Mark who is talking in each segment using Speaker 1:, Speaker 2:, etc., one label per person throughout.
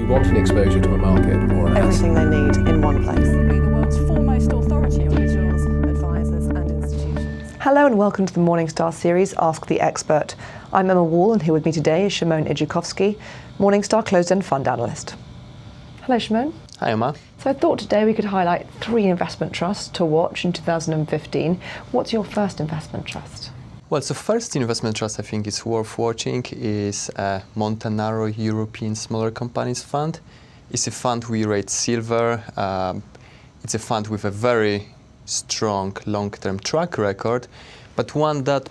Speaker 1: you want an exposure to a market or an
Speaker 2: Everything they need in one place.
Speaker 3: Be the world's foremost authority on
Speaker 2: Individuals, advisors and institutions.
Speaker 4: Hello and welcome to the Morningstar series, Ask the Expert. I'm Emma Wall and here with me today is Szymon Idzikowski, Morningstar closed-end fund analyst. Hello Szymon.
Speaker 5: Hi Emma.
Speaker 4: So I thought today we could highlight 3 investment trusts to watch in 2015. What's your first investment trust?
Speaker 5: Well, so first investment trust I think is worth watching is Montanaro European Smaller Companies Fund. It's a fund we rate silver. It's a fund with a very strong long-term track record, but one that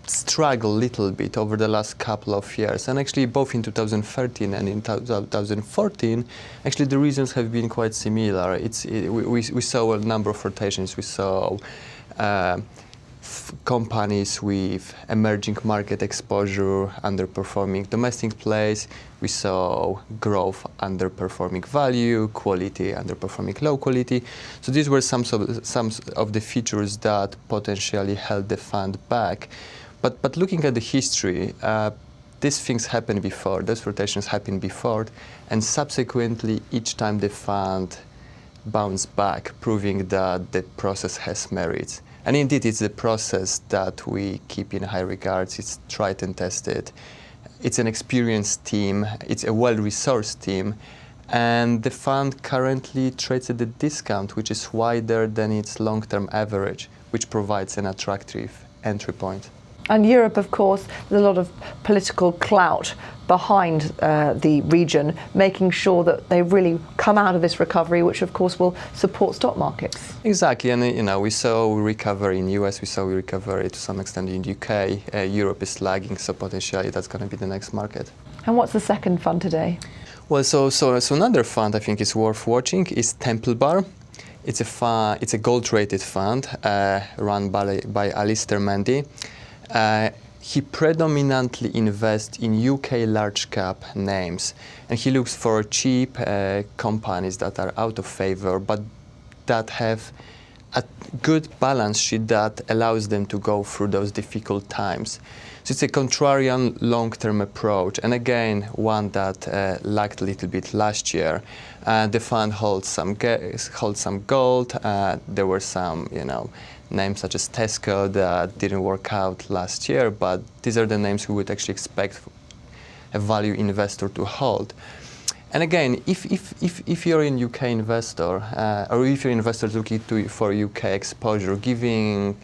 Speaker 5: struggled a little bit over the last couple of years. And actually both in 2013 and in 2014, actually the reasons have been quite similar. We saw a number of rotations. We saw companies with emerging market exposure underperforming domestic plays. We saw growth underperforming value, quality underperforming low quality. So these were some of the features that potentially held the fund back. But looking at the history, these things happened before, those rotations happened before, and subsequently each time the fund bounced back, proving that the process has merits. And indeed, it's a process that we keep in high regards. It's tried and tested. It's an experienced team. It's a well-resourced team. And the fund currently trades at a discount, which is wider than its long-term average, which provides an attractive entry point.
Speaker 4: And Europe, of course, there's a lot of political clout behind the region, making sure that they really come out of this recovery, which of course will support stock markets.
Speaker 5: Exactly, and we saw recovery in US, we saw recovery to some extent in UK. Europe is lagging, so potentially that's going to be the next market.
Speaker 4: And what's the second fund today?
Speaker 5: Well, so another fund I think is worth watching is Temple Bar. It's a gold-rated fund run by Alistair Mendy. He predominantly invests in UK large cap names, and he looks for cheap companies that are out of favor, but that have a good balance sheet that allows them to go through those difficult times. So it's a contrarian long-term approach, and again, one that lacked a little bit last year. The fund holds some gold. There were some, names such as Tesco that didn't work out last year, but these are the names we would actually expect a value investor to hold. And again, if you're an UK investor, or if you're an investor looking for UK exposure, giving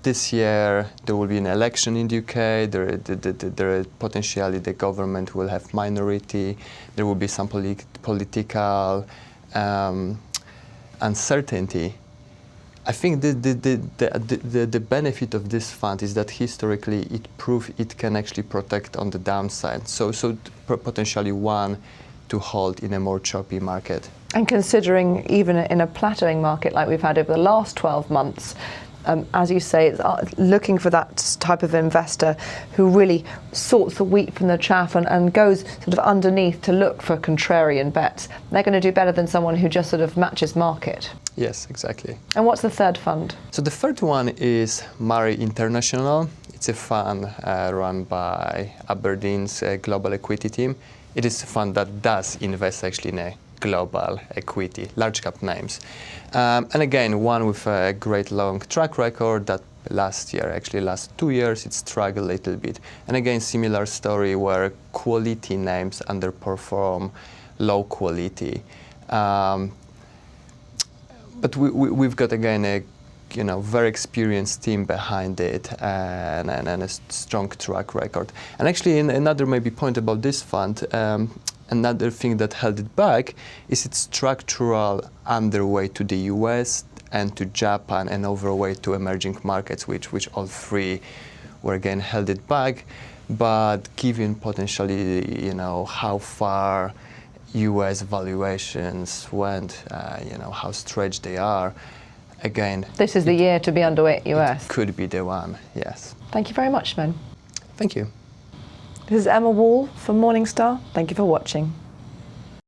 Speaker 5: this year there will be an election in the UK, there potentially the government will have minority, there will be some political uncertainty. I think the benefit of this fund is that historically it proved it can actually protect on the downside. So potentially one to hold in a more choppy market.
Speaker 4: And considering even in a plateauing market like we've had over the last 12 months, as you say, it's looking for that type of investor who really sorts the wheat from the chaff and goes sort of underneath to look for contrarian bets. They're going to do better than someone who just sort of matches market.
Speaker 5: Yes, exactly.
Speaker 4: And what's the third fund?
Speaker 5: So the third one is Murray International. It's a fund run by Aberdeen's global equity team. It is a fund that does invest actually in a global equity, large cap names. And again, one with a great long track record that last 2 years, it struggled a little bit. And again, similar story where quality names underperform low quality. But we've got again a very experienced team behind it and a strong track record. And actually, another maybe point about this fund, another thing that held it back is its structural underweight to the US and to Japan and overweight to emerging markets, which all three were again held it back. But given potentially, how far US valuations went, how stretched they are, again.
Speaker 4: This is the year to be underweight US.
Speaker 5: Could be the one, yes.
Speaker 4: Thank you very much, Szymon.
Speaker 5: Thank you.
Speaker 4: This is Emma Wall from Morningstar. Thank you for watching.